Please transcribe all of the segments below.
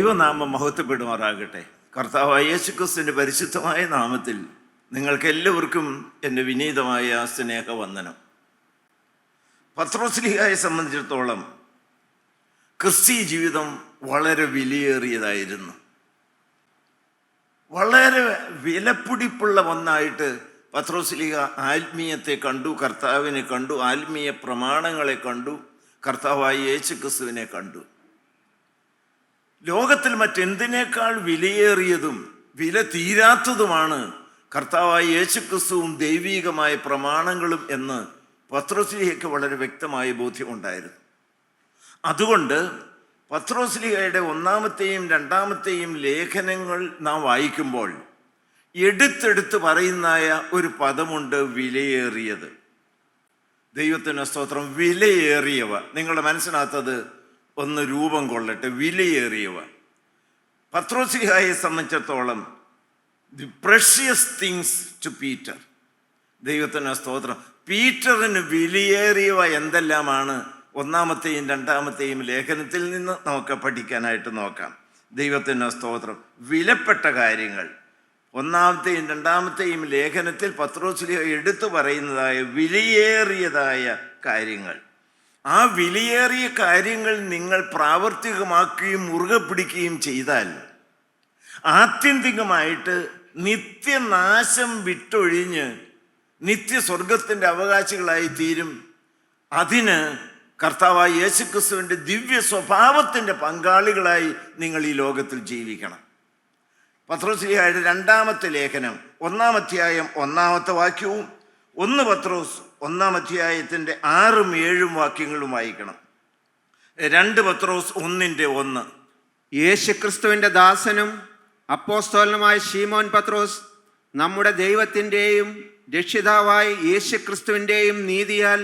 ദൈവനാമം മഹത്വപ്പെടുമാറാകട്ടെ. കർത്താവായ യേശുക്രിസ്തുവിൻ്റെ പരിശുദ്ധമായ നാമത്തിൽ നിങ്ങൾക്കെല്ലാവർക്കും എൻ്റെ വിനീതമായ സ്നേഹവന്ദനം. പത്രോസ്ലീഹായെ സംബന്ധിച്ചിടത്തോളം ക്രിസ്തീയ ജീവിതം വളരെ വിലയേറിയതായിരുന്നു. വളരെ വിലപിടിപ്പുള്ള ഒന്നായിട്ട് പത്രോസ്ലീഹ ആത്മീയത്തെ കണ്ടു, കർത്താവിനെ കണ്ടു, ആത്മീയ പ്രമാണങ്ങളെ കണ്ടു, കർത്താവായ യേശുക്രിസ്തുവിനെ കണ്ടു. ലോകത്തിൽ മറ്റെന്തിനേക്കാൾ വിലയേറിയതും വില തീരാത്തതുമാണ് കർത്താവായ യേശുക്രിസ്തുവും ദൈവീകമായ പ്രമാണങ്ങളും എന്ന് പത്രോസ്ലീഹയ്ക്ക് വളരെ വ്യക്തമായ ബോധ്യമുണ്ടായിരുന്നു. അതുകൊണ്ട് പത്രോസ്ലീഹയുടെ ഒന്നാമത്തെയും രണ്ടാമത്തെയും ലേഖനങ്ങൾ നാം വായിക്കുമ്പോൾ എടുത്തെടുത്ത് പറയുന്നതായ ഒരു പദമുണ്ട്, വിലയേറിയത്. ദൈവത്തിന് സ്തോത്രം. വിലയേറിയവ. നിങ്ങളുടെ മനസ്സിനകത്തത് ഒന്ന് രൂപം കൊള്ളട്ടെ. വിലയേറിയവ. പത്രോസ്ലീഹയെ സംബന്ധിച്ചിടത്തോളം the precious things to Peter. ദൈവത്തിന് സ്തോത്രം. പീറ്ററിന് വിലയേറിയവ എന്തെല്ലാമാണ് ഒന്നാമത്തെയും രണ്ടാമത്തെയും ലേഖനത്തിൽ നിന്ന് നമുക്ക് പഠിക്കാനായിട്ട് നോക്കാം. ദൈവത്തിന് സ്തോത്രം. വിലപ്പെട്ട കാര്യങ്ങൾ ഒന്നാമത്തെയും രണ്ടാമത്തെയും ലേഖനത്തിൽ പത്രോസ്ലീഹ എടുത്തു പറയുന്നതായ വിലയേറിയതായ കാര്യങ്ങൾ. ആ വിലയേറിയ കാര്യങ്ങൾ നിങ്ങൾ പ്രാവർത്തികമാക്കുകയും മുറുകെ പിടിക്കുകയും ചെയ്താൽ ആത്യന്തികമായിട്ട് നിത്യനാശം വിട്ടൊഴിഞ്ഞ് നിത്യസ്വർഗത്തിൻ്റെ അവകാശികളായി തീരും. അതിന് കർത്താവായ യേശുക്രിസ്തുവിൻ്റെ ദിവ്യ സ്വഭാവത്തിൻ്റെ പങ്കാളികളായി നിങ്ങൾ ഈ ലോകത്തിൽ ജീവിക്കണം. പത്രോസ്ലീഹയുടെ രണ്ടാമത്തെ ലേഖനം 1-ാം അധ്യായം 1-ാമത്തെ വാക്യവും 1 പത്രോസ് 1-ാം അധ്യായത്തിൻ്റെ 6-7 വാക്യങ്ങളും വായിക്കണം. 2 പത്രോസ് 1:1. യേശുക്രിസ്തുവിൻ്റെ ദാസനും അപ്പോസ്തലനുമായ ശീമോൻ പത്രോസ്, നമ്മുടെ ദൈവത്തിൻ്റെയും രക്ഷിതാവായ യേശുക്രിസ്തുവിൻ്റെയും നീതിയാൽ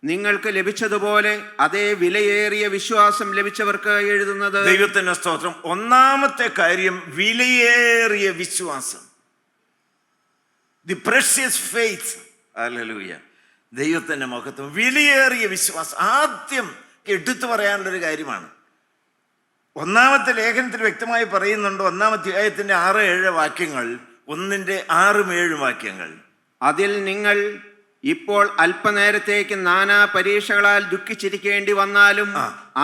നിങ്ങൾക്ക് ലഭിച്ചതുപോലെ അതേ വിലയേറിയ വിശ്വാസം ലഭിച്ചവർക്ക് എഴുതുന്നത്. ദൈവത്തിന്റെ സ്തോത്രം. ഒന്നാമത്തെ കാര്യം വിലയേറിയ വിശ്വാസം. The precious faith. ഹല്ലേലൂയ. ദൈവത്തിന്റെ മഹത്വം. വിലയേറിയ വിശ്വാസം ആദ്യം എടുത്തു പറയാനുള്ളൊരു കാര്യമാണ്. 1-ാമത്തെ ലേഖനത്തിൽ വ്യക്തമായി പറയുന്നുണ്ട്. 1-ാം അധ്യായത്തിന്റെ 6-7 വാക്യങ്ങൾ, 1-ന്റെ 6-7 വാക്യങ്ങൾ. അതിൽ നിങ്ങൾ ഇപ്പോൾ അല്പനേരത്തേക്ക് നാനാ പരീക്ഷകളാൽ ദുഃഖിച്ചിരിക്കേണ്ടി വന്നാലും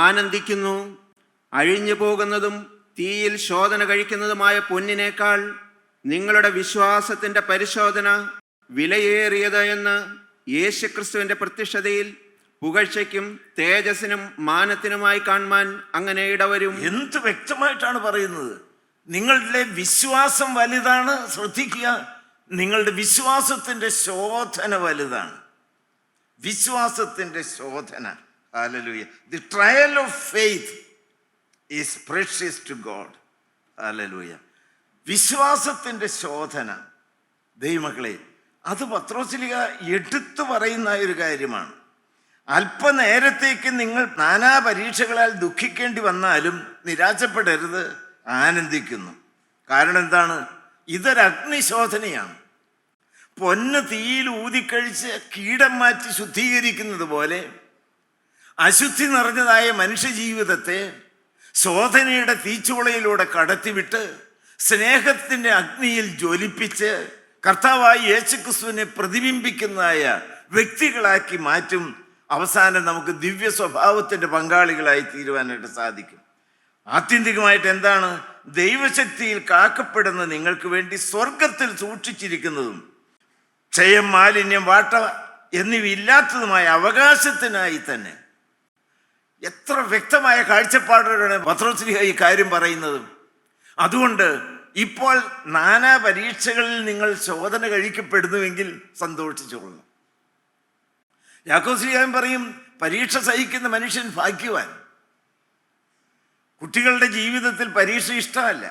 ആനന്ദിക്കുന്നു. അഴിഞ്ഞു പോകുന്നതും തീയിൽ ശോധന കഴിക്കുന്നതുമായ പൊന്നിനേക്കാൾ നിങ്ങളുടെ വിശ്വാസത്തിന്റെ പരിശോധന വിലയേറിയത് എന്ന് യേശുക്രിസ്തുവിന്റെ പ്രത്യക്ഷതയിൽ പുകഴ്ചയ്ക്കും തേജസ്സിനും മാനത്തിനുമായി കാണുവാൻ അങ്ങനെ ഇടവരും. എന്ത് വ്യക്തമായിട്ടാണ് പറയുന്നത്. നിങ്ങളുടെ വിശ്വാസം വലുതാണ്. ശ്രദ്ധിക്കുക, നിങ്ങളുടെ വിശ്വാസത്തിൻ്റെ ശോധന വലുതാണ്. വിശ്വാസത്തിൻ്റെ ശോധന. ഹല്ലേലൂയ. The trial of faith is precious to God. ഹല്ലേലൂയ. വിശ്വാസത്തിൻ്റെ ശോധന. ദൈവമക്കളെ, അത് പത്രോസ്ലീഹ എടുത്തു പറയുന്ന ഒരു കാര്യമാണ്. അല്പനേരത്തേക്ക് നിങ്ങൾ നാനാ പരീക്ഷകളാൽ ദുഃഖിക്കേണ്ടി വന്നാലും നിരാശപ്പെടരുത്, ആനന്ദിക്കുന്നു. കാരണം എന്താണ്? ഇതൊരു അഗ്നിശോധനയാണ്. പൊന്ന് തീയിൽ ഊതിക്കഴിച്ച് കീടം മാറ്റി ശുദ്ധീകരിക്കുന്നത് പോലെ അശുദ്ധി നിറഞ്ഞതായ മനുഷ്യജീവിതത്തെ ശോധനയുടെ തീച്ചുളയിലൂടെ കടത്തിവിട്ട് സ്നേഹത്തിൻ്റെ അഗ്നിയിൽ ജ്വലിപ്പിച്ച് കർത്താവായ യേശുക്രിസ്തുവിനെ പ്രതിബിംബിക്കുന്നതായ വ്യക്തികളാക്കി മാറ്റും. അവസാനം നമുക്ക് ദിവ്യ സ്വഭാവത്തിൻ്റെ പങ്കാളികളായി തീരുവാനായിട്ട് സാധിക്കും. ആത്യന്തികമായിട്ട് എന്താണ്? ദൈവശക്തിയിൽ കാക്കപ്പെടുന്ന നിങ്ങൾക്ക് വേണ്ടി സ്വർഗത്തിൽ സൂക്ഷിച്ചിരിക്കുന്നതും ക്ഷയം, മാലിന്യം, വാട്ട എന്നിവയില്ലാത്തതുമായ അവകാശത്തിനായി തന്നെ. എത്ര വ്യക്തമായ കാഴ്ചപ്പാടോടെയാണ് പത്രോസ്ലീഹ ഈ കാര്യം പറയുന്നത്. അതുകൊണ്ട് ഇപ്പോൾ നാനാ പരീക്ഷകളിൽ നിങ്ങൾ ശോധന കഴിക്കപ്പെടുന്നുവെങ്കിൽ സന്തോഷിച്ചുകൊള്ളണം. യാക്കോബ് ശ്ലീഹായും പറയും, പരീക്ഷ സഹിക്കുന്ന മനുഷ്യൻ ഭാഗ്യവാൻ. കുട്ടികളുടെ ജീവിതത്തിൽ പരീക്ഷ ഇഷ്ടമല്ല.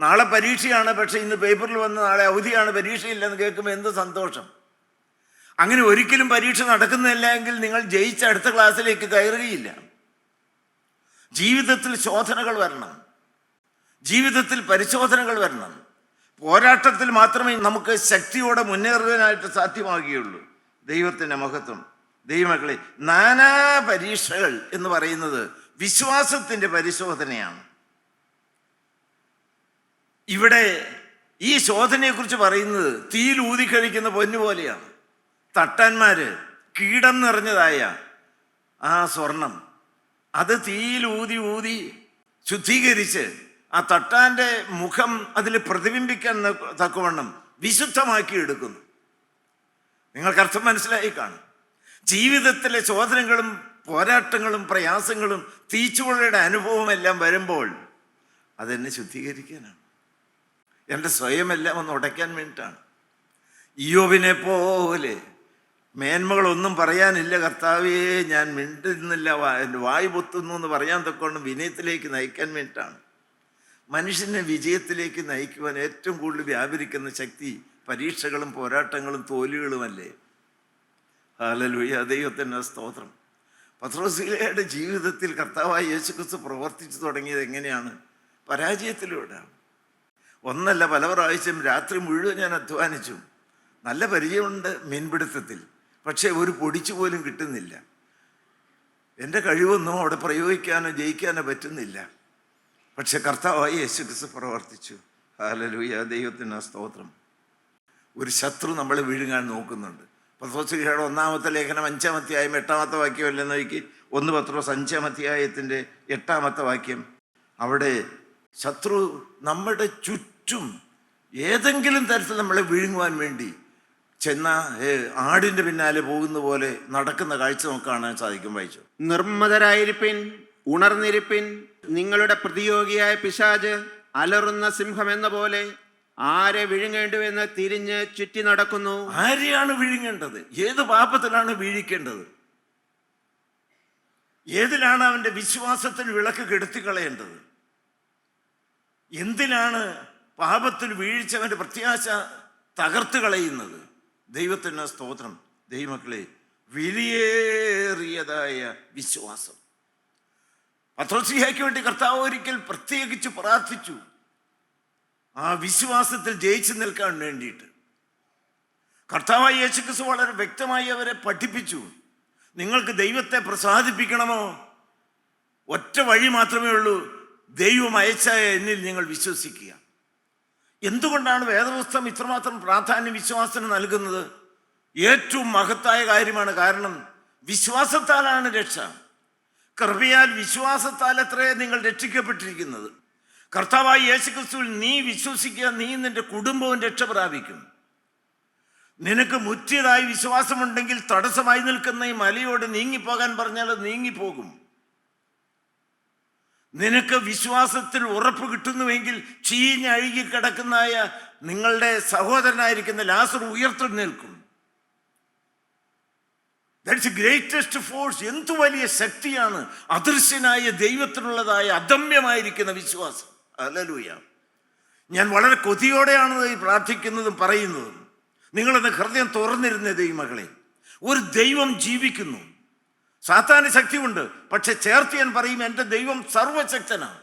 നാളെ പരീക്ഷയാണ്, പക്ഷെ ഇന്ന് പേപ്പറിൽ വന്ന് നാളെ അവധിയാണ്, പരീക്ഷയില്ലെന്ന് കേൾക്കുമ്പോൾ എന്ത് സന്തോഷം. അങ്ങനെ ഒരിക്കലും പരീക്ഷ നടക്കുന്നില്ല എങ്കിൽ നിങ്ങൾ ജയിച്ച അടുത്ത ക്ലാസ്സിലേക്ക് കയറുകയില്ല. ജീവിതത്തിൽ ശോധനകൾ വരണം, ജീവിതത്തിൽ പരിശോധനകൾ വരണം. പോരാട്ടത്തിൽ മാത്രമേ നമുക്ക് ശക്തിയോടെ മുന്നേറുവാനായിട്ട് സാധ്യമാകുകയുള്ളൂ. ദൈവത്തിൻ്റെ മഹത്വം. ദൈവമക്കളെ, നാനാ പരീക്ഷകൾ എന്ന് പറയുന്നത് വിശ്വാസത്തിൻ്റെ പരിശോധനയാണ്. ഇവിടെ ഈ ശോധനയെക്കുറിച്ച് പറയുന്നത് തീയിൽ ഊതിക്കഴിക്കുന്ന പൊന്നു പോലെയാണ്. തട്ടാന്മാര് കീടം നിറഞ്ഞതായ ആ സ്വർണം അത് തീയിൽ ഊതി ഊതി ശുദ്ധീകരിച്ച് ആ തട്ടാൻ്റെ മുഖം അതിൽ പ്രതിബിംബിക്കാൻ തക്കവണ്ണം വിശുദ്ധമാക്കി എടുക്കുന്നു. നിങ്ങൾക്ക് അർത്ഥം മനസ്സിലായി കാണും. ജീവിതത്തിലെ ശോധനകളും പോരാട്ടങ്ങളും പ്രയാസങ്ങളും തീച്ചുളയുടെ അനുഭവമെല്ലാം വരുമ്പോൾ അതെന്നെ ശുദ്ധീകരിക്കാനാണ്, എൻ്റെ സ്വയമെല്ലാം ഒന്ന് ഉടയ്ക്കാൻ വേണ്ടിയിട്ടാണ്. ഇയ്യോബിനെ പോലെ മേന്മകളൊന്നും പറയാനില്ല കർത്താവേ, ഞാൻ മിണ്ടുന്നില്ല, എൻ്റെ വായു പൊത്തുന്നു എന്ന് പറയാൻ തക്കൊണ്ട് വിനയത്തിലേക്ക് നയിക്കാൻ വേണ്ടിയിട്ടാണ്. മനുഷ്യനെ വിജയത്തിലേക്ക് നയിക്കുവാൻ ഏറ്റവും കൂടുതൽ വ്യാപരിക്കുന്ന ശക്തി പരീക്ഷകളും പോരാട്ടങ്ങളും തോൽവികളുമല്ലേ. ഹല്ലേലൂയ, ദൈവത്തിൻ്റെ സ്തോത്രം. പത്രോസിയുടെ ജീവിതത്തിൽ കർത്താവായ യേശുക്രിസ്തു പ്രവർത്തിച്ചു തുടങ്ങിയത് എങ്ങനെയാണ്? പരാജയത്തിലൂടെയാണ്. ഒന്നല്ല, പല പ്രാവശ്യം രാത്രി മുഴുവൻ ഞാൻ അധ്വാനിച്ചു. നല്ല പരിചയമുണ്ട് മീൻപിടുത്തത്തിൽ, പക്ഷേ ഒരു പൊടിച്ചു പോലും കിട്ടുന്നില്ല. എൻ്റെ കഴിവൊന്നും അവിടെ പ്രയോഗിക്കാനോ ജയിക്കാനോ പറ്റുന്നില്ല. പക്ഷെ കർത്താവായ യേശുക്രിസ്തു പ്രവർത്തിച്ചു. ഹല്ലേലൂയ, ദൈവത്തിന് സ്തോത്രം. ഒരു ശത്രു നമ്മളെ വിഴുങ്ങാൻ നോക്കുന്നുണ്ട്. പത്രോസിയുടെ 1-ാമത്തെ ലേഖനം 5-ാം അധ്യായം 8-ാമത്തെ വാക്യം അല്ലെന്ന് നോക്കി. 1 പത്രോസ് 5-ാം അധ്യായത്തിൻ്റെ 8-ാമത്തെ വാക്യം. അവിടെ ശത്രു നമ്മുടെ ചുറ്റും ഏതെങ്കിലും തരത്തിൽ നമ്മളെ വിഴുങ്ങുവാൻ വേണ്ടി ചെന്ന ആടിൻ്റെ പിന്നാലെ പോകുന്ന പോലെ നടക്കുന്ന കാഴ്ച നമുക്ക് കാണാൻ സാധിക്കും. വായിച്ചു. നിർമ്മതരായിരിപ്പിൻ, ഉണർന്നിരിപ്പിൻ, നിങ്ങളുടെ പ്രതിയോഗിയായ പിശാച് അലറുന്ന സിംഹം എന്ന പോലെ ആരെ വിഴുങ്ങേണ്ടുവെന്ന് തിരിഞ്ഞ് ചുറ്റി നടക്കുന്നു. ആരെയാണ് വിഴുങ്ങേണ്ടത്? ഏത് പാപത്തിലാണ് വീഴിക്കേണ്ടത്? ഏതിലാണ് അവൻ്റെ വിശ്വാസത്തിന് വിളക്ക് കെടുത്തിക്കളയേണ്ടത്? എന്തിനാണ് പാപത്തിൽ വീഴ്ചവൻ്റെ പ്രത്യാശ തകർത്ത് കളയുന്നത്? ദൈവത്തിന് സ്തോത്രം. ദൈവമക്കളെ, വിലയേറിയതായ വിശ്വാസം. പത്രോസിഹായ്ക്ക് വേണ്ടി കർത്താവ് ഒരിക്കൽ പ്രത്യേകിച്ച് പ്രാർത്ഥിച്ചു, ആ വിശ്വാസത്തിൽ ജയിച്ചു നിൽക്കാൻ വേണ്ടിയിട്ട്. കർത്താവായ യേശുക്രിസ്തു വളരെ വ്യക്തമായി അവരെ പഠിപ്പിച്ചു. നിങ്ങൾക്ക് ദൈവത്തെ പ്രസാദിപ്പിക്കണമോ? ഒറ്റ വഴി മാത്രമേ ഉള്ളൂ, ദൈവം അയച്ച എന്നിൽ നിങ്ങൾ വിശ്വസിക്കുക. എന്തുകൊണ്ടാണ് വേദപുസ്തകം ഇത്രമാത്രം പ്രാധാന്യം വിശ്വാസത്തിന് നൽകുന്നത്? ഏറ്റവും മഹത്തായ കാര്യമാണ്. കാരണം വിശ്വാസത്താലാണ് രക്ഷ. കൃപയാൽ വിശ്വാസത്താൽ അത്രേ നിങ്ങൾ രക്ഷിക്കപ്പെട്ടിരിക്കുന്നത്. കർത്താവായ യേശുക്രിസ്തുവിൽ നീ വിശ്വസിക്കുക, നീ നിന്റെ കുടുംബവും രക്ഷ പ്രാപിക്കും. നിനക്ക് മുറ്റിയതായി വിശ്വാസമുണ്ടെങ്കിൽ തടസ്സമായി നിൽക്കുന്ന ഈ മലയോട് നീങ്ങിപ്പോകാൻ പറഞ്ഞാൽ അത് നീങ്ങിപ്പോകും. നിനക്ക് വിശ്വാസത്തിൽ ഉറപ്പ് കിട്ടുന്നുവെങ്കിൽ ചീഞ്ഞഴുകി കിടക്കുന്നതായ നിങ്ങളുടെ സഹോദരനായിരിക്കുന്ന ലാസർ ഉയർത്തെഴുന്നേൽക്കും. That's the greatest force. എന്തു വലിയ ശക്തിയാണ് അദൃശ്യനായ ദൈവത്തിനുള്ളതായ അദമ്യമായിരിക്കുന്ന വിശ്വാസം. ഹല്ലേലൂയ. ഞാൻ വളരെ കൊതിയോടെയാണ് ഈ പ്രാർത്ഥിക്കുന്നതും പറയുന്നതും. നിങ്ങളത് ഹൃദയം തുറന്നിരുന്ന ദൈവമകളെ, ഒരു ദൈവം ജീവിക്കുന്നു. സാത്താന് ശക്തിയുണ്ട്, പക്ഷെ ചേർത്ത് ഞാൻ പറയും, എൻ്റെ ദൈവം സർവശക്തനാണ്.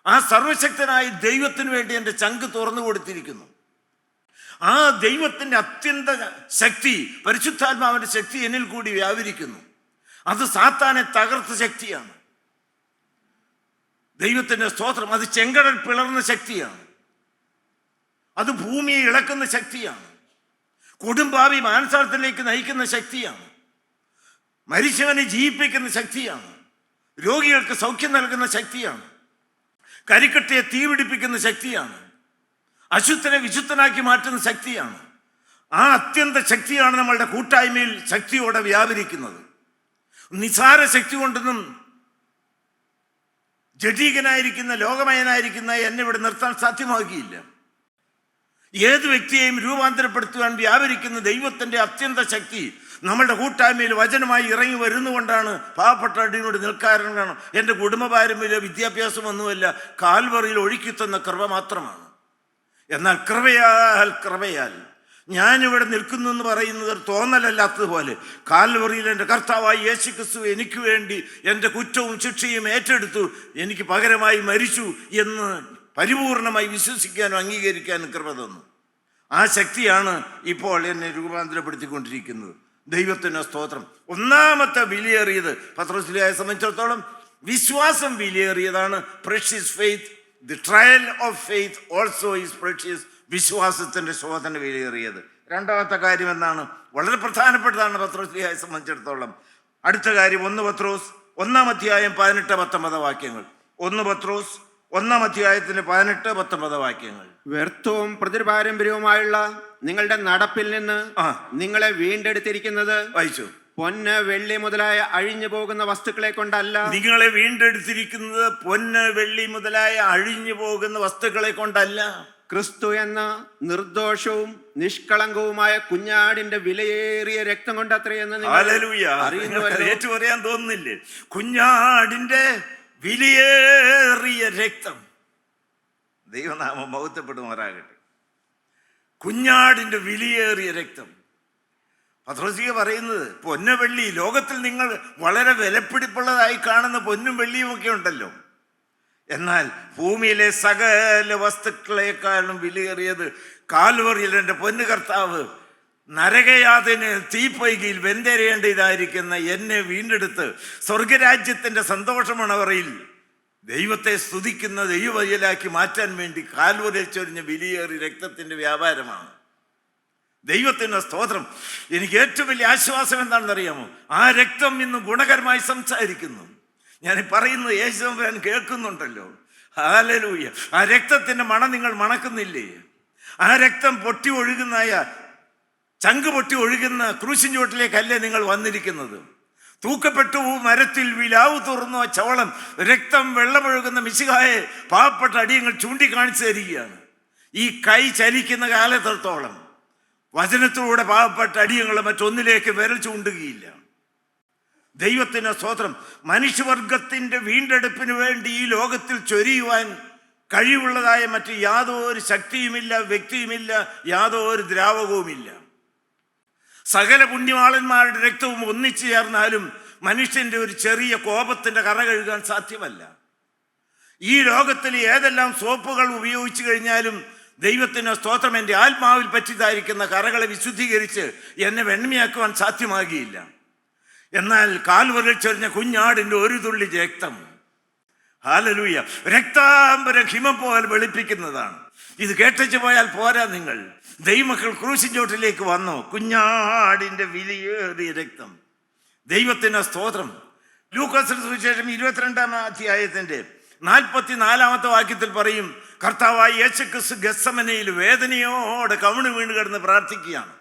ആ സർവശക്തനായ ദൈവത്തിന് വേണ്ടി എൻ്റെ ചങ്ക് തുറന്നു കൊടുത്തിരിക്കുന്നു. ആ ദൈവത്തിൻ്റെ അത്യന്ത ശക്തി, പരിശുദ്ധാത്മാവിൻ്റെ ശക്തി എന്നിൽ കൂടി വ്യാപരിക്കുന്നു. അത് സാത്താനെ തകർത്ത ശക്തിയാണ്. ദൈവത്തിൻ്റെ സ്തോത്രം. അത് ചെങ്കടൽ പിളർന്ന ശക്തിയാണ്. അത് ഭൂമിയെ ഇളക്കുന്ന ശക്തിയാണ്. കൊടുംപാവി മാനസാന്തരത്തിലേക്ക് നയിക്കുന്ന ശക്തിയാണ്. മരിച്ചവനെ ജീവിപ്പിക്കുന്ന ശക്തിയാണ്. രോഗികൾക്ക് സൗഖ്യം നൽകുന്ന ശക്തിയാണ്. കരിക്കട്ടയെ തീപിടിപ്പിക്കുന്ന ശക്തിയാണ്. അശുദ്ധനെ വിശുദ്ധനാക്കി മാറ്റുന്ന ശക്തിയാണ്. ആ അത്യന്ത ശക്തിയാണ് നമ്മളുടെ കൂട്ടായ്മയിൽ ശക്തിയോടെ വ്യാപരിക്കുന്നത്. നിസാര ശക്തി കൊണ്ടൊന്നും ജഡീകനായിരിക്കുന്ന ലോകമയനായിരിക്കുന്ന എന്നെ ഇവിടെ നിർത്താൻ സാധ്യമാകിയില്ല. ഏത് വ്യക്തിയെയും രൂപാന്തരപ്പെടുത്തുവാൻ വ്യാപരിക്കുന്ന ദൈവത്തിൻ്റെ അത്യന്ത ശക്തി നമ്മളുടെ കൂട്ടായ്മയിൽ വചനമായി ഇറങ്ങി വരുന്നുകൊണ്ടാണ് പാവപ്പെട്ട അടിയോട് നിൽക്കാരൻ. കാണാം, എൻ്റെ കുടുംബ പാരമ്പര്യ വിദ്യാഭ്യാസമൊന്നുമല്ല, കാൽവറിയിൽ ഒഴുക്കിത്തന്ന കൃപ മാത്രമാണ്. എന്നാൽ കൃപയാൽ ഞാനിവിടെ നിൽക്കുന്നു എന്ന് പറയുന്നത് തോന്നലല്ലാത്തതുപോലെ കാൽവറിയിൽ എൻ്റെ കർത്താവായി യേശുക്രിസ്തു എനിക്ക് വേണ്ടി എൻ്റെ കുറ്റവും ശിക്ഷയും ഏറ്റെടുത്തു, എനിക്ക് പകരമായി മരിച്ചു എന്ന് പരിപൂർണമായി വിശ്വസിക്കാനും അംഗീകരിക്കാനും കൃപ തന്നു. ആ ശക്തിയാണ് ഇപ്പോൾ എന്നെ രൂപാന്തരപ്പെടുത്തിക്കൊണ്ടിരിക്കുന്നത്. ദൈവത്തിന് സ്തോത്രം. ഒന്നാമത്തെ വിലയേറിയത് പത്രോസിനെ സംബന്ധിച്ചിടത്തോളം വിശ്വാസം വിലയേറിയതാണ്. Precious faith, the trial of faith also is precious. വിശ്വാസത്തിന്റെ ശോധന വിലയേറിയത്. രണ്ടാമത്തെ കാര്യം എന്താണ്? വളരെ പ്രധാനപ്പെട്ടതാണ് പത്രോസിനെ സംബന്ധിച്ചിടത്തോളം. അടുത്ത കാര്യം 1 പത്രോസ് 1-ാം അധ്യായം 18-19 വാക്യങ്ങൾ. 1 പത്രോസ് 1-ാം അധ്യായത്തിന് 18-19 വാക്യങ്ങൾ. വ്യർത്ഥവും പ്രതിപാരമ്പര്യവുമായുള്ള നിങ്ങളുടെ നടപ്പിൽ നിന്ന് നിങ്ങളെ വീണ്ടെടുത്തിരിക്കുന്നത് വായിച്ചു. പൊന്ന് വെള്ളി മുതലായ അഴിഞ്ഞു പോകുന്ന വസ്തുക്കളെ കൊണ്ടല്ല. നിങ്ങളെ വീണ്ടെടുത്തിരിക്കുന്നത് പൊന്ന് വെള്ളി മുതലായ അഴിഞ്ഞു പോകുന്ന വസ്തുക്കളെ കൊണ്ടല്ല, ക്രിസ്തു എന്ന നിർദോഷവും നിഷ്കളങ്കവുമായ കുഞ്ഞാടിന്റെ വിലയേറിയ രക്തം കൊണ്ട് അത്രയെന്ന് ഏറ്റു പറയാൻ തോന്നുന്നില്ലേ? കുഞ്ഞാടിന്റെ വിലയേറിയ രക്തം. ദൈവനാമം മഹത്വപ്പെടുമാറാകട്ടെ. കുഞ്ഞാടിന്റെ വിലയേറിയ രക്തം. പത്രോസിക പറയുന്നത് പൊന്ന് വെള്ളി, ലോകത്തിൽ നിങ്ങൾ വളരെ വിലപിടിപ്പുള്ളതായി കാണുന്ന പൊന്നും വെള്ളിയും ഒക്കെ ഉണ്ടല്ലോ, എന്നാൽ ഭൂമിയിലെ സകല വസ്തുക്കളെക്കാളും വിലയേറിയത് കാൽവറിയിൽ എൻ്റെ പൊന്നു കർത്താവ് നരകയാതന് തീപ്പൊയ്കയിൽ വെന്തരേണ്ടതായിരിക്കുന്ന എന്നെ വീണ്ടെടുത്ത് സ്വർഗരാജ്യത്തിന്റെ സന്തോഷമണവറയിൽ ദൈവത്തെ സ്തുതിക്കുന്ന ദൈവവയലാക്കി മാറ്റാൻ വേണ്ടി കാൽവറിയിൽ ചൊരിഞ്ഞ വിലയേറിയ രക്തത്തിന്റെ വ്യാപാരമാണ്. ദൈവത്തിന്റെ സ്തോത്രം. എനിക്ക് ഏറ്റവും വലിയ ആശ്വാസം എന്താണെന്നറിയാമോ? ആ രക്തം ഇന്ന് ഗുണകരമായി സംസാരിക്കുന്നു. ഞാൻ പറയുന്നത് യേശുദാൻ കേൾക്കുന്നുണ്ടല്ലോ. ഹല്ലേലൂയ. ആ രക്തത്തിന്റെ മണം നിങ്ങൾ മണക്കുന്നില്ലേ? ആ രക്തം പൊട്ടി ഒഴുകുന്നായ ചങ്ക് പൊട്ടി ഒഴുകുന്ന ക്രൂശിൻ ചുവട്ടിലേക്കല്ലേ നിങ്ങൾ വന്നിരിക്കുന്നത്? തൂക്കപ്പെട്ടു മരത്തിൽ വിലാവ് തുറന്നു ആ ചവളം രക്തം വെള്ളമൊഴുകുന്ന മിശിഹായെ പാവപ്പെട്ട അടിയങ്ങൾ ചൂണ്ടിക്കാണിച്ചു തരികയാണ്. ഈ കൈ ചലിക്കുന്ന കാലത്തോളം വചനത്തിലൂടെ പാവപ്പെട്ട അടിയങ്ങൾ മറ്റൊന്നിലേക്ക് വിരൽ ചൂണ്ടുകയില്ല. ദൈവത്തിന് സ്തോത്രം. മനുഷ്യവർഗത്തിന്റെ വീണ്ടെടുപ്പിന് വേണ്ടി ഈ ലോകത്തിൽ ചൊരിയുവാൻ കഴിവുള്ളതായ മറ്റ് യാതൊരു ശക്തിയുമില്ല, വ്യക്തിയുമില്ല, യാതൊരു ദ്രാവകവുമില്ല. സകല പുണ്യവാളന്മാരുടെ രക്തവും ഒന്നിച്ചു ചേർന്നാലും മനുഷ്യന്റെ ഒരു ചെറിയ കോപത്തിന്റെ കറ കഴുകാൻ സാധ്യമല്ല. ഈ ലോകത്തിൽ ഏതെല്ലാം സോപ്പുകൾ ഉപയോഗിച്ചു കഴിഞ്ഞാലും ദൈവത്തിന് സ്തോത്രം എൻ്റെ ആത്മാവിൽ പറ്റിയതായിരിക്കുന്ന കറകളെ വിശുദ്ധീകരിച്ച് എന്നെ വെണ്മയാക്കുവാൻ സാധ്യമാകിയില്ല. എന്നാൽ കാൽവറിൽ ചൊരിഞ്ഞ കുഞ്ഞാടിന്റെ ഒരു തുള്ളി രക്തം, ഹല്ലേലൂയ, രക്താംബര ഹിമം പോലെ വെളുപ്പിക്കുന്നതാണ്. ഇത് കേട്ടു പോയാൽ പോരാ. നിങ്ങൾ ദൈവമക്കൾ ക്രൂശിൻ ചോട്ടിലേക്ക് വന്നു. കുഞ്ഞാടിന്റെ വിലയേറിയ രക്തം. ദൈവത്തിന് സ്തോത്രം. ലൂക്കോസിന്റെ സുവിശേഷം 22-ാം അധ്യായത്തിന്റെ 44-ാമത്തെ വാക്യത്തിൽ പറയും, കർത്താവായ യേശുക്രിസ്തു ഗെത്സമനയിൽ വേദനയോടെ കവിണ് വീണ് കിടന്ന് പ്രാർത്ഥിക്കുകയാണ്.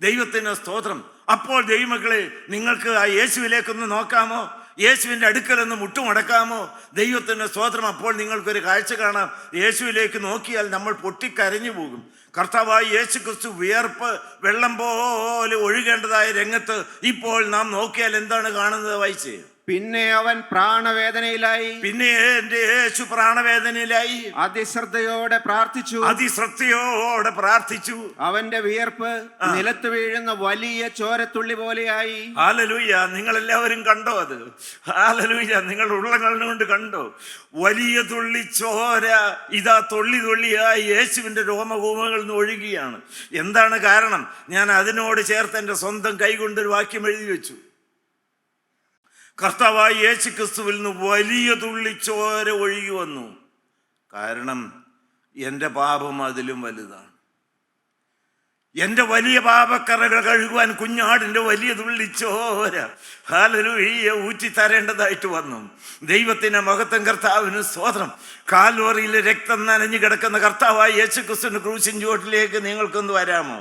ദൈവത്തിന് സ്തോത്രം. അപ്പോൾ ദൈവമക്കളെ, നിങ്ങൾക്ക് ആ യേശുവിലേക്കൊന്ന് നോക്കാമോ? യേശുവിൻ്റെ അടുക്കലൊന്ന് മുട്ടുമടക്കാമോ? ദൈവത്തിൻ്റെ സ്തോത്രം. അപ്പോൾ നിങ്ങൾക്കൊരു കാഴ്ച കാണാം. യേശുവിലേക്ക് നോക്കിയാൽ നമ്മൾ പൊട്ടിക്കരഞ്ഞു പോകും. കർത്താവായ യേശുക്രിസ്തു വിയർപ്പ് വെള്ളം പോലെ ഒഴുകേണ്ടതായ രംഗത്ത് ഇപ്പോൾ നാം നോക്കിയാൽ എന്താണ് കാണുന്നത്? വായിച്ചേ. പിന്നെ അവൻ പ്രാണവേദനയിലായി. പിന്നെ എന്റെ യേശു പ്രാണവേദനയിലായി. അതിശ്രദ്ധയോടെ പ്രാർത്ഥിച്ചു. അവന്റെ വിയർപ്പ് നിലത്ത് വീഴുന്ന വലിയ ചോരത്തുള്ളി പോലെയായി. ഹല്ലേലൂയ. നിങ്ങൾ എല്ലാവരും കണ്ടോ അത്? ഹല്ലേലൂയ. നിങ്ങൾ ഉള്ളങ്ങൾ കൊണ്ട് കണ്ടോ? വലിയ തുള്ളി ചോര ഇതാ തുള്ളി തുള്ളിയായി യേശുവിന്റെ രോമകൂമങ്ങളിൽ നിന്ന് ഒഴുകുകയാണ്. എന്താണ് കാരണം? ഞാൻ അതിനോട് ചേർത്ത് എൻ്റെ സ്വന്തം കൈകൊണ്ടൊരു വാക്യം എഴുതി വെച്ചു. കർത്താവായ യേശു ക്രിസ്തുവിൽ നിന്ന് വലിയ തുള്ളി ചോര ഒഴുകി വന്നു. കാരണം എൻ്റെ പാപം അതിലും വലുതാണ്. എൻ്റെ വലിയ പാപക്കറകൾ കഴുകുവാൻ കുഞ്ഞാടിൻ്റെ വലിയ തുള്ളി ചോര ഹല്ലേലൂയ ഊറ്റി തരേണ്ടതായിട്ട് വന്നു. ദൈവത്തിൻ്റെ മഹത്വം. കർത്താവിന് സ്തോത്രം. കാൽവറിയിലെ രക്തം നനഞ്ഞു കിടക്കുന്ന കർത്താവായ യേശു ക്രിസ്തുവിന്റെ ക്രൂശിൻ ചുവട്ടിലേക്ക് നിങ്ങൾക്കൊന്ന് വരാമോ?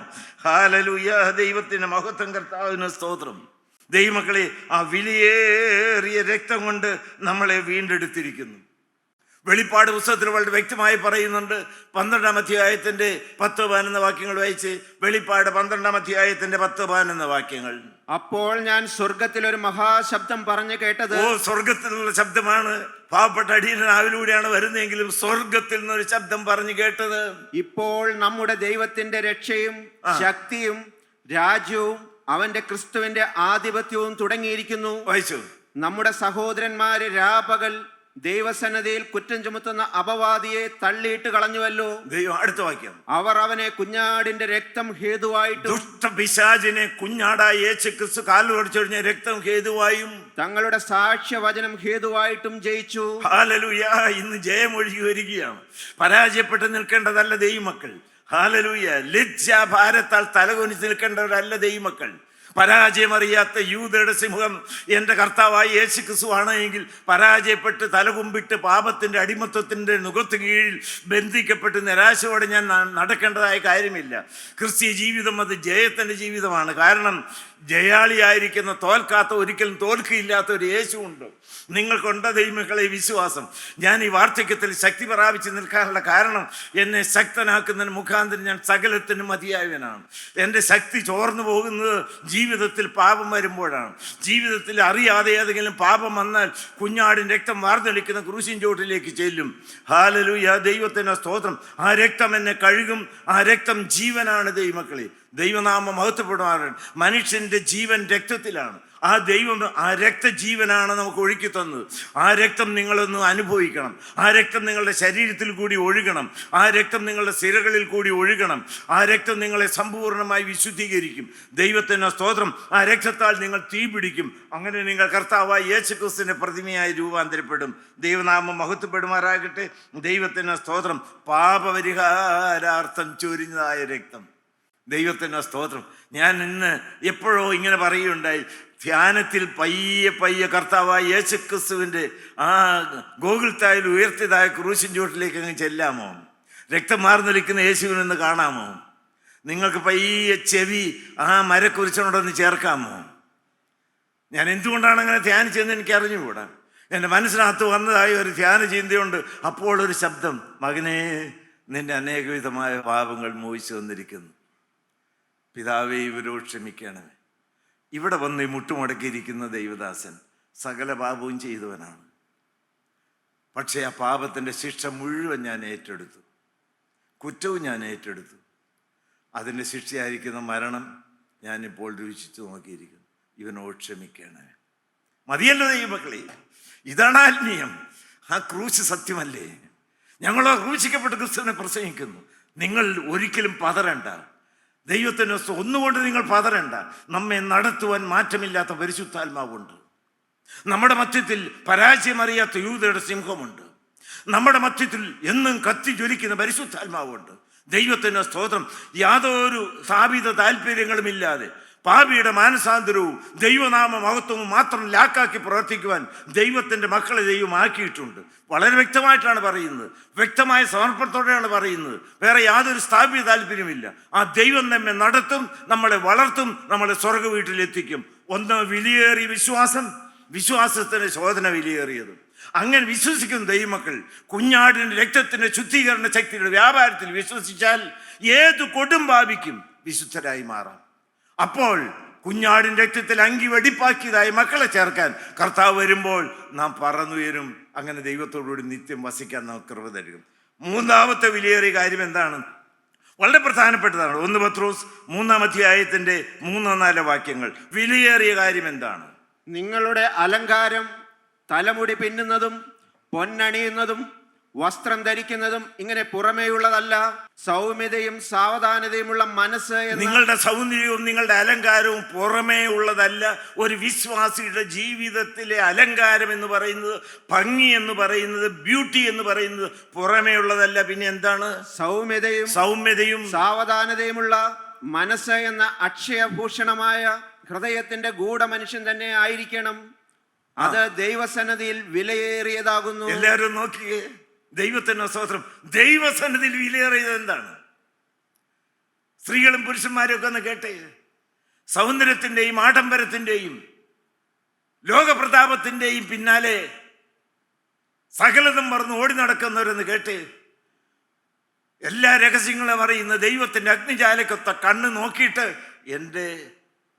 ഹല്ലേലൂയ. ദൈവത്തിൻ്റെ മഹത്വം. കർത്താവിന് സ്തോത്രം. ദൈവമക്കളെ, ആ വിലയേറിയ രക്തം കൊണ്ട് നമ്മളെ വീണ്ടെടുത്തിരിക്കുന്നു. വെളിപ്പാട് പുസ്തകത്തിൽ വളരെ വ്യക്തമായി പറയുന്നുണ്ട്. 12-ാം അധ്യായത്തിന്റെ 10-11 വാക്യങ്ങൾ വായിച്ച്. വെളിപ്പാട് 12-ാം അധ്യായത്തിന്റെ 10-11 വാക്യങ്ങൾ. അപ്പോൾ ഞാൻ സ്വർഗത്തിൽ ഒരു മഹാശബ്ദം പറഞ്ഞു കേട്ടത്. സ്വർഗത്തിലുള്ള ശബ്ദമാണ്. പാവപ്പെട്ട അടിയന്റെ നാവിലൂടെയാണ് വരുന്നതെങ്കിലും സ്വർഗത്തിൽ നിന്നൊരു ശബ്ദം പറഞ്ഞു കേട്ടത്. ഇപ്പോൾ നമ്മുടെ ദൈവത്തിന്റെ രക്ഷയും ശക്തിയും രാജ്യവും അവന്റെ ക്രിസ്തുവിന്റെ ആധിപത്യവും തുടങ്ങിയിരിക്കുന്നു. വായിച്ചു. നമ്മുടെ സഹോദരന്മാര് രാപകൽ ദൈവസന്നദ്ധിയിൽ കുറ്റം ചുമത്തുന്ന അപവാദിയെ തള്ളിയിട്ട് കളഞ്ഞുവല്ലോ. ദൈവം അടുത്ത വാക്യം, അവർ അവനെ കുഞ്ഞാടിന്റെ രക്തം ഹേതുവായിട്ടും ദുഷ്ടപിശാചിനെ കുഞ്ഞാടായ യേശു ക്രിസ്തു കാലുവടിച്ചൊഴിഞ്ഞ രക്തം ഹേതുവായും തങ്ങളുടെ സാക്ഷ്യവചനം ഹേതുവായിട്ടും ജയിച്ചു. ഹല്ലേലൂയ. ഇന്ന് ജയമൊഴുകി വരികയാണ്. പരാജയപ്പെട്ട് നിൽക്കേണ്ടതല്ല ദൈവമക്കൾ. ഹല്ലേലൂയ. ലജ്ജാഭാരത്താൽ തലകുനിച്ച് നിൽക്കേണ്ടവരല്ല ദൈവമക്കൾ. പരാജയമറിയാത്ത യൂദയുടെ സിംഹം എൻ്റെ കർത്താവായ യേശു ക്രിസ്തു ആണ് എങ്കിൽ പരാജയപ്പെട്ട് തലകുമ്പിട്ട് പാപത്തിൻ്റെ അടിമത്വത്തിൻ്റെ നുകത്ത് കീഴിൽ ബന്ധിക്കപ്പെട്ട് നിരാശയോടെ ഞാൻ നടക്കേണ്ടതായ കാര്യമില്ല. ക്രിസ്തീയ ജീവിതം അത് ജയത്തിൻ്റെ ജീവിതമാണ്. കാരണം ജയാളിയായിരിക്കുന്ന, തോൽക്കാത്ത, ഒരിക്കലും തോൽക്കില്ലാത്ത ഒരു യേശുവുണ്ട്. നിങ്ങൾക്കുണ്ട ദൈവമക്കളെ വിശ്വാസം. ഞാൻ ഈ വാർദ്ധക്യത്തിൽ ശക്തി പ്രാപിച്ച് നിൽക്കാനുള്ള കാരണം എന്നെ ശക്തനാക്കുന്നതിന് മുഖാന്തരം ഞാൻ സകലത്തിനും മതിയായവനാണ്. എൻ്റെ ശക്തി ചോർന്നു പോകുന്നത് ജീവിതത്തിൽ പാപം വരുമ്പോഴാണ്. ജീവിതത്തിൽ അറിയാതെ ഏതെങ്കിലും പാപം വന്നാൽ കുഞ്ഞാടിൻ രക്തം വാർന്നൊലിക്കുന്ന ക്രൂശിൻ ചോട്ടിലേക്ക് ചെല്ലും. ഹല്ലേലൂയ. ദൈവത്തിന് സ്തോത്രം. ആ രക്തം എന്നെ കഴുകും. ആ രക്തം ജീവനാണ് ദൈവമക്കളെ. ദൈവനാമം മഹത്വപ്പെടുവാൻ. മനുഷ്യൻ്റെ ജീവൻ രക്തത്തിലാണ്. ആ ദൈവം, ആ രക്തജീവനാണ് നമുക്ക് ഒഴുക്കി തന്നത്. ആ രക്തം നിങ്ങളൊന്ന് അനുഭവിക്കണം. ആ രക്തം നിങ്ങളുടെ ശരീരത്തിൽ കൂടി ഒഴുകണം. ആ രക്തം നിങ്ങളുടെ സിരകളിൽ കൂടി ഒഴുകണം. ആ രക്തം നിങ്ങളെ സമ്പൂർണ്ണമായി വിശുദ്ധീകരിക്കും. ദൈവത്തിന് സ്തോത്രം. ആ രക്തത്താൽ നിങ്ങൾ തീ പിടിക്കും. അങ്ങനെ നിങ്ങൾ കർത്താവായ യേശുക്രിസ്തുവിന്റെ പ്രതിമയായി രൂപാന്തരപ്പെടും. ദൈവനാമം മഹത്വപ്പെടുമാറാകട്ടെ. ദൈവത്തിന് സ്തോത്രം. പാപപരിഹാരാർത്ഥം ചൊരിഞ്ഞതായ രക്തം. ദൈവത്തിന് സ്തോത്രം. ഞാൻ ഇന്ന് എപ്പോഴോ ഇങ്ങനെ പറയുകയുണ്ടായി, ധ്യാനത്തിൽ പയ്യെ പയ്യെ കർത്താവായ യേശുക്രിസ്തുവിൻ്റെ ആ ഗോകുൽത്തായിൽ ഉയർത്തിയതായ ക്രൂശിൻ ചുവട്ടിലേക്ക് അങ്ങ് ചെല്ലാമോ? രക്തം മാർന്നൊലിക്കുന്ന യേശുവിനൊന്ന് കാണാമോ? നിങ്ങൾക്ക് പയ്യെ ചെവി ആ മരക്കുരിശനോടൊന്ന് ചേർക്കാമോ? ഞാൻ എന്തുകൊണ്ടാണ് അങ്ങനെ ധ്യാനിച്ചതെന്ന് എനിക്ക് അറിഞ്ഞുകൂടാ. എൻ്റെ മനസ്സിനകത്ത് വന്നതായ ഒരു ധ്യാന ചിന്തയുണ്ട്. അപ്പോൾ ഒരു ശബ്ദം, മകനെ, നിന്റെ അനേകവിധമായ പാപങ്ങൾ മോഹിച്ചു വന്നിരിക്കുന്നു. പിതാവേ, ഇവരോട് ക്ഷമിക്കണമേ. ഇവിടെ വന്ന് ഈ മുട്ടുമടക്കിയിരിക്കുന്ന ദൈവദാസൻ സകല പാപവും ചെയ്തവനാണ്. പക്ഷേ ആ പാപത്തിൻ്റെ ശിക്ഷ മുഴുവൻ ഞാൻ ഏറ്റെടുത്തു. കുറ്റവും ഞാൻ ഏറ്റെടുത്തു. അതിൻ്റെ ശിക്ഷയായിരിക്കുന്ന മരണം ഞാനിപ്പോൾ രുചിച്ചു നോക്കിയിരിക്കുന്നു. ഇവനോട് ക്ഷമിക്കണമേ. മതിയല്ലോ ദൈവമക്കളെ. ഇതാണ് ആത്മീയം. ആ ക്രൂശ് സത്യമല്ലേ? ഞങ്ങളോ ക്രൂശിക്കപ്പെട്ട ക്രിസ്തുവിനെ പ്രസംഗിക്കുന്നു. നിങ്ങൾ ഒരിക്കലും പതറണ്ട. ദൈവത്തിന് ഒന്നുകൊണ്ട് നിങ്ങൾ പതറണ്ട. നമ്മെ നടത്തുവാൻ മാറ്റമില്ലാത്ത പരിശുദ്ധാത്മാവുണ്ട്. നമ്മുടെ മധ്യത്തിൽ പരാജയമറിയാത്ത യൂദയുടെ സിംഹമുണ്ട്. നമ്മുടെ മധ്യത്തിൽ എന്നും കത്തി ജ്വലിക്കുന്ന പരിശുദ്ധാത്മാവുണ്ട്. ദൈവത്തിന് സ്തോത്രം. യാതൊരു സ്ഥാപിത താല്പര്യങ്ങളുമില്ലാതെ പാപിയുടെ മാനസാന്തരവും ദൈവനാമ മഹത്വവും മാത്രം ലാക്കാക്കി പ്രവർത്തിക്കുവാൻ ദൈവത്തിൻ്റെ മക്കളെ ദൈവം ആക്കിയിട്ടുണ്ട്. വളരെ വ്യക്തമായിട്ടാണ് പറയുന്നത്. വ്യക്തമായ സമർപ്പണത്തോടെയാണ് പറയുന്നത്. വേറെ യാതൊരു സ്ഥാപിത താല്പര്യമില്ല. ആ ദൈവം നമ്മെ നടത്തും, നമ്മളെ വളർത്തും, നമ്മളെ സ്വർഗ വീട്ടിലെത്തിക്കും. ഒന്ന് വിലയേറിയ വിശ്വാസം, വിശ്വാസത്തിൻ്റെ ശോധന വിലയേറിയത്. അങ്ങനെ വിശ്വസിക്കുന്ന ദൈവമക്കൾ കുഞ്ഞാടിൻ്റെ രക്തത്തിൻ്റെ ശുദ്ധീകരണ ശക്തിയുടെ വ്യാപാരത്തിൽ വിശ്വസിച്ചാൽ ഏത് കൊടും പാപിക്കും വിശുദ്ധരായി മാറാം. അപ്പോൾ കുഞ്ഞാടിൻ്റെ രക്തത്തിൽ അങ്കി വെടിപ്പാക്കിയതായി മക്കളെ ചേർക്കാൻ കർത്താവ് വരുമ്പോൾ നാം പറന്നുയരും. അങ്ങനെ ദൈവത്തോടുകൂടി നിത്യം വസിക്കാൻ നമുക്ക് കൃപ തരും. മൂന്നാമത്തെ വിലയേറിയ കാര്യം എന്താണ്? വളരെ പ്രധാനപ്പെട്ടതാണ്. 1 പത്രോസ് 3-ാം അധ്യായത്തിൻ്റെ 3-4 വാക്യങ്ങൾ. വിലയേറിയ കാര്യം എന്താണ്? നിങ്ങളുടെ അലങ്കാരം തലമുടി പിന്നുന്നതും പൊന്നണിയുന്നതും വസ്ത്രം ധരിക്കുന്നതും ഇങ്ങനെ പുറമേയുള്ളതല്ല, സൗമ്യതയും സാവധാനതയുമുള്ള മനസ്സ്. നിങ്ങളുടെ സൗന്ദര്യവും നിങ്ങളുടെ അലങ്കാരവും പുറമേ ഉള്ളതല്ല. ഒരു വിശ്വാസിയുടെ ജീവിതത്തിലെ അലങ്കാരം എന്ന് പറയുന്നത്, ഭംഗി എന്ന് പറയുന്നത്, ബ്യൂട്ടി എന്ന് പറയുന്നത് പുറമേ ഉള്ളതല്ല. പിന്നെ എന്താണ്? സൗമ്യതയും സാവധാനതയുമുള്ള മനസ്സ് എന്ന അക്ഷയഭൂഷണമായ ഹൃദയത്തിന്റെ ഗൂഢമനുഷ്യൻ തന്നെ ആയിരിക്കണം. അത് ദൈവസന്നിധിയിൽ വിലയേറിയതാകുന്നു. എല്ലാവരും നോക്കിയേ. ദൈവത്തിന് സ്തോത്രം. ദൈവസന്നിധിയിൽ വിലയേറിയത് എന്താണ്? സ്ത്രീകളും പുരുഷന്മാരും ഒക്കെ ഒന്ന് കേട്ടേ. സൗന്ദര്യത്തിൻ്റെയും ആഡംബരത്തിൻ്റെയും ലോകപ്രതാപത്തിൻ്റെയും പിന്നാലെ സകലതും മറന്ന് ഓടി നടക്കുന്നവരെന്ന് കേട്ടേ. എല്ലാ രഹസ്യങ്ങളും അറിയുന്ന ദൈവത്തിൻ്റെ അഗ്നിജാലക്കൊത്ത കണ്ണ് നോക്കിയിട്ട് എൻ്റെ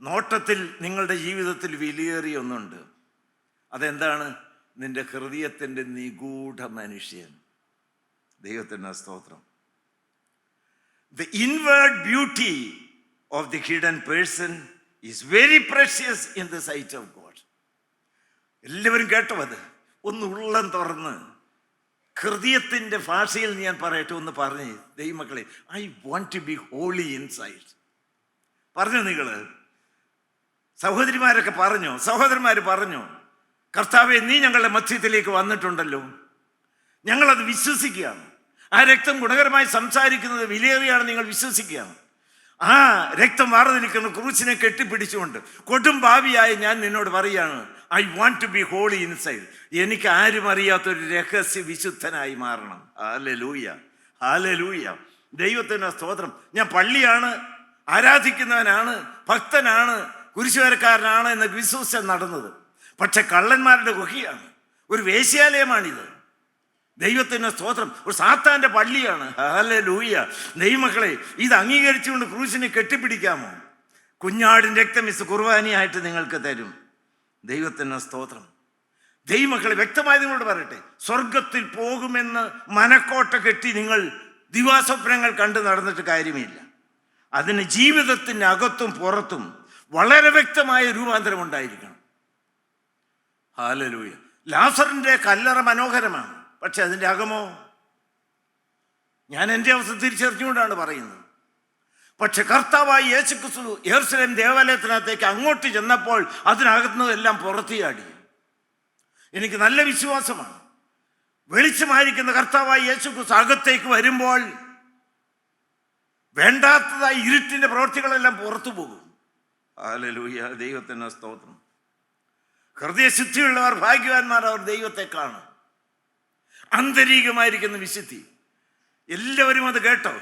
നോട്ടത്തിൽ നിങ്ങളുടെ ജീവിതത്തിൽ വിലയേറിയ ഒന്നുണ്ട്. അതെന്താണ്? നിന്റെ ഹൃദയത്തിൻ്റെ നിഗൂഢ മനുഷ്യൻ. ദൈവത്തിൻ്റെ സ്തോത്രം. The inward beauty of the hidden person is very precious in the sight of God. എല്ലാവരും കേട്ടോ അത്. ഒന്ന് ഉള്ളം തുറന്ന് ഹൃദയത്തിൻ്റെ ഭാഷയിൽ ഞാൻ പറയട്ടെ, ഒന്ന് പറഞ്ഞ് ദൈവമക്കളെ, I want to be holy inside. പറഞ്ഞു നിങ്ങൾ സഹോദരിമാരൊക്കെ പറഞ്ഞോ, സഹോദരന്മാർ പറഞ്ഞോ, കർത്താവെ നീ ഞങ്ങളുടെ മധ്യത്തിലേക്ക് വന്നിട്ടുണ്ടല്ലോ, ഞങ്ങളത് വിശ്വസിക്കുകയാണ്. ആ രക്തം ഗുണകരമായി സംസാരിക്കുന്നത് വിലയേറിയാണ്, നിങ്ങൾ വിശ്വസിക്കുകയാണ്. ആ രക്തം വാർന്നിരിക്കുന്ന ക്രൂശിനെ കെട്ടിപ്പിടിച്ചുകൊണ്ട് കൊടും ഭാവിയായി ഞാൻ നിന്നോട് പറയുകയാണ്, I want to be holy inside. എനിക്ക് ആരും അറിയാത്തൊരു രഹസ്യ വിശുദ്ധനായി മാറണം. ഹല്ലേലൂയ, ഹല്ലേലൂയ. ദൈവത്തിന് സ്തോത്രം. ഞാൻ പള്ളിയാണ്, ആരാധിക്കുന്നവനാണ്, ഭക്തനാണ്, കുരിശുവരക്കാരനാണ് എന്ന് വിശ്വസിച്ച് നടന്നത്. പക്ഷെ കള്ളന്മാരുടെ ഗുഹയാണ്, ഒരു വേശ്യാലയമാണിത്. ദൈവത്തിന് സ്തോത്രം. ഒരു സാത്താൻ്റെ പള്ളിയാണ്. ഹല്ലേലൂയ. ദൈവമക്കളെ, ഇത് അംഗീകരിച്ചുകൊണ്ട് ക്രൂശിനെ കെട്ടിപ്പിടിക്കാമോ? കുഞ്ഞാടിൻ്റെ രക്തം കുർബാനയായിട്ട് നിങ്ങൾക്ക് തരും. ദൈവത്തിന് സ്തോത്രം. ദൈവമക്കളെ, വ്യക്തമായി നിങ്ങളോട് പറയട്ടെ, സ്വർഗത്തിൽ പോകുമെന്ന് മനക്കോട്ട കെട്ടി നിങ്ങൾ ദിവാസ്വപ്നങ്ങൾ കണ്ടു നടന്നിട്ട് കാര്യമില്ല. അതിന് ജീവിതത്തിൻ്റെ അകത്തും പുറത്തും വളരെ വ്യക്തമായ രൂപാന്തരം ഉണ്ടായിരിക്കണം. ഹല്ലേലൂയ. ലാസറിൻ്റെ കല്ലറ മനോഹരമാണ്, പക്ഷെ അതിൻ്റെ അകമോ? ഞാൻ എൻ്റെ അവസ്ഥ തിരിച്ചറിഞ്ഞുകൊണ്ടാണ് പറയുന്നത്. പക്ഷെ കർത്താവായി യേശുക്രിസ്തു യെരൂശലേം ദേവാലയത്തിനകത്തേക്ക് അങ്ങോട്ട് ചെന്നപ്പോൾ അതിനകത്തുനിന്നെല്ലാം പുറത്തിയാടി. എനിക്ക് നല്ല വിശ്വാസമാണ്, വെളിച്ചമായിരിക്കുന്ന കർത്താവായി യേശുക്രിസ്തു അകത്തേക്ക് വരുമ്പോൾ വേണ്ടാത്തതായി ഇരുട്ടിൻ്റെ പ്രവൃത്തികളെല്ലാം പുറത്തു പോകും. ഹല്ലേലൂയ. ദൈവത്തിന് സ്തോത്രം. ഹൃദയശുദ്ധിയുള്ളവർ ഭാഗ്യവാന്മാർ, അവർ ദൈവത്തെ കാണും. ആന്തരികമായിരിക്കുന്ന വിശുദ്ധി. എല്ലാവരും അത് കേട്ടോ.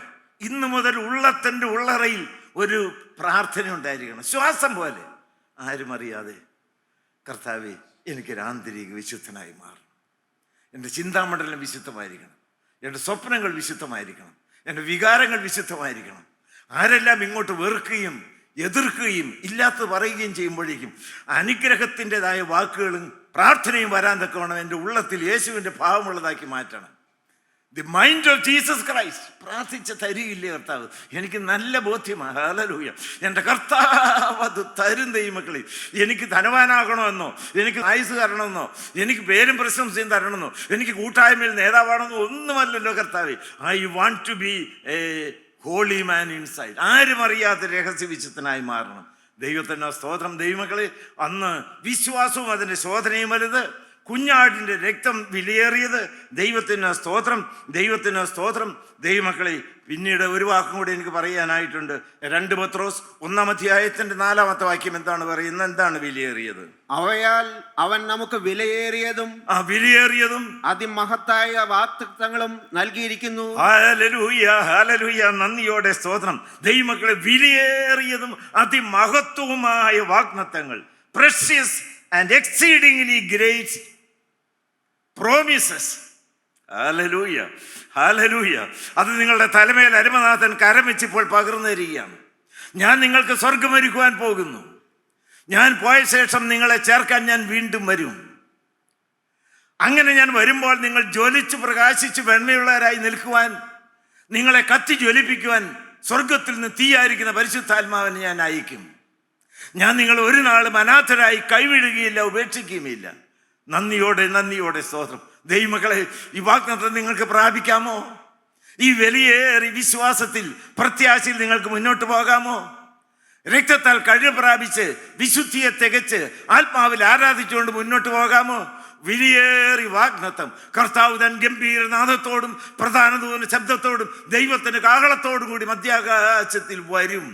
ഇന്നു മുതൽ ഉള്ളത്തിൻ്റെ ഉള്ളറയിൽ ഒരു പ്രാർത്ഥന ഉണ്ടായിരിക്കണം, ശ്വാസം പോലെ. ആരും അറിയാതെ, കർത്താവേ എനിക്കൊരു ആന്തരിക വിശുദ്ധനായി മാറണം. എൻ്റെ ചിന്താമണ്ഡലം വിശുദ്ധമായിരിക്കണം, എൻ്റെ സ്വപ്നങ്ങൾ വിശുദ്ധമായിരിക്കണം, എൻ്റെ വികാരങ്ങൾ വിശുദ്ധമായിരിക്കണം. ആരെല്ലാം ഇങ്ങോട്ട് വെറുക്കുകയും എതിർക്കുകയും ഇല്ലാത്തത് പറയുകയും ചെയ്യുമ്പോഴേക്കും അനുഗ്രഹത്തിൻ്റെതായ വാക്കുകളും പ്രാർത്ഥനയും വരാൻ തക്കവണ്ണം എൻ്റെ ഉള്ളത്തിൽ യേശുവിൻ്റെ ഭാവമുള്ളതാക്കി മാറ്റണം. The mind of Jesus Christ. പ്രാർത്ഥിച്ച തരികയില്ലേ കർത്താവ്? എനിക്ക് നല്ല ബോധ്യമാണ്. ഹല്ലേലൂയ. എൻ്റെ കർത്താവ് അത് തരും. ദൈവമക്കളെ, എനിക്ക് ധനവാനാകണമെന്നോ, എനിക്ക് ആയുസ് തരണമെന്നോ, എനിക്ക് പേരും പ്രശംസയും തരണമെന്നോ, എനിക്ക് കൂട്ടായ്മയിൽ നേതാവാണെന്നോ ഒന്നുമല്ലല്ലോ കർത്താവേ. I want to be a holy man inside. ആരും അറിയാത്ത രഹസ്യ വിശുദ്ധനായി മാറണം. ദൈവത്തിന് സ്തോത്രം. ദൈവമക്കളെ, അന്ന് വിശ്വാസവും അതിൻ്റെ ശോധനയും വലുത്, കുഞ്ഞാടിൻ്റെ രക്തം വിലയേറിയത്. ദൈവത്തിന് സ്തോത്രം, ദൈവത്തിന് സ്തോത്രം. ദൈവമക്കളെ, പിന്നീട് ഒരു വാക്കും കൂടി എനിക്ക് പറയാനായിട്ടുണ്ട്. 2 പത്രോസ് 1-ാം അധ്യായത്തിൻ്റെ 4-ാമത്തെ വാക്യം എന്താണ് പറയുന്നത്? എന്താണ് വിലയേറിയത്? അവയാൽ അവൻ നമുക്ക് വിലയേറിയതും വിലയേറിയതും അതിമഹത്തായ വാഗ്ദത്തങ്ങളും നൽകിയിരിക്കുന്നു. Hallelujah, hallelujah. നന്ദിയോടെ സ്തോത്രം. ദൈവമക്കളെ, വിലയേറിയതും അതിമഹത്വവുമായ വാഗ്ദത്തങ്ങൾ, precious and exceedingly great promises. Hallelujah, hallelujah. അത് നിങ്ങളുടെ തലമേൽ അരുമനാഥൻ കരം വെച്ചിപ്പോൾ പകർന്നു തരികയാണ്. ഞാൻ നിങ്ങൾക്ക് സ്വർഗമൊരുക്കുവാൻ പോകുന്നു. ഞാൻ പോയ ശേഷം നിങ്ങളെ ചേർക്കാൻ ഞാൻ വീണ്ടും വരും. അങ്ങനെ ഞാൻ വരുമ്പോൾ നിങ്ങൾ ജ്വലിച്ച് പ്രകാശിച്ച് വെണ്മയുള്ളവരായി നിൽക്കുവാൻ, നിങ്ങളെ കത്തി ജ്വലിപ്പിക്കുവാൻ സ്വർഗത്തിൽ നിന്ന് തീയായിരിക്കുന്ന പരിശുദ്ധാത്മാവിനെ ഞാൻ അയക്കും. ഞാൻ നിങ്ങൾ ഒരു നാളും അനാഥരായി കൈവിടുകയില്ല, ഉപേക്ഷിക്കുകയുമില്ല. നന്ദിയോടെ സ്തോത്രം. ദൈവമക്കളെ, ഈ വാഗ്ദത്തം നിങ്ങൾക്ക് പ്രാപിക്കാമോ? ഈ വിലയേറിയ വിശ്വാസത്തിൽ, പ്രത്യാശയിൽ നിങ്ങൾക്ക് മുന്നോട്ട് പോകാമോ? രക്തത്താൽ കഴിവ് പ്രാപിച്ച് വിശുദ്ധിയെ തികച്ച് ആത്മാവിൽ ആരാധിച്ചുകൊണ്ട് മുന്നോട്ട് പോകാമോ? വിലയേറി വാഗ്ദത്തം. കർത്താവ് തൻ ഗംഭീരനാഥത്തോടും പ്രധാന ദൂതന്റെ ശബ്ദത്തോടും ദൈവത്തിന്റെ കാഹളത്തോടും കൂടി മധ്യാകാശത്തിൽ വരും.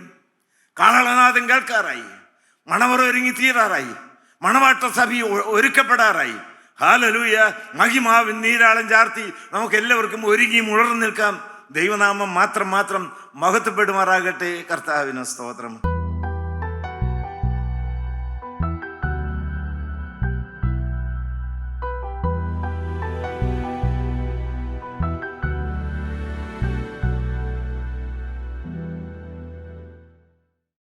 കാഹളനാഥം കേൾക്കാറായി, മണവറ ഒരുങ്ങി തീരാറായി, മണവാട്ട സഭ ഒരുക്കപ്പെടാറായി. ഹല്ലേലൂയ. മഹിമാവിൻ നീരാളം ചാർത്തി നമുക്ക് എല്ലാവർക്കും ഒരുങ്ങി ഉണർന്നു നിൽക്കാം. ദൈവനാമം മാത്രം മഹത്വപ്പെടുമാറാകട്ടെ. കർത്താവിന് സ്തോത്രം.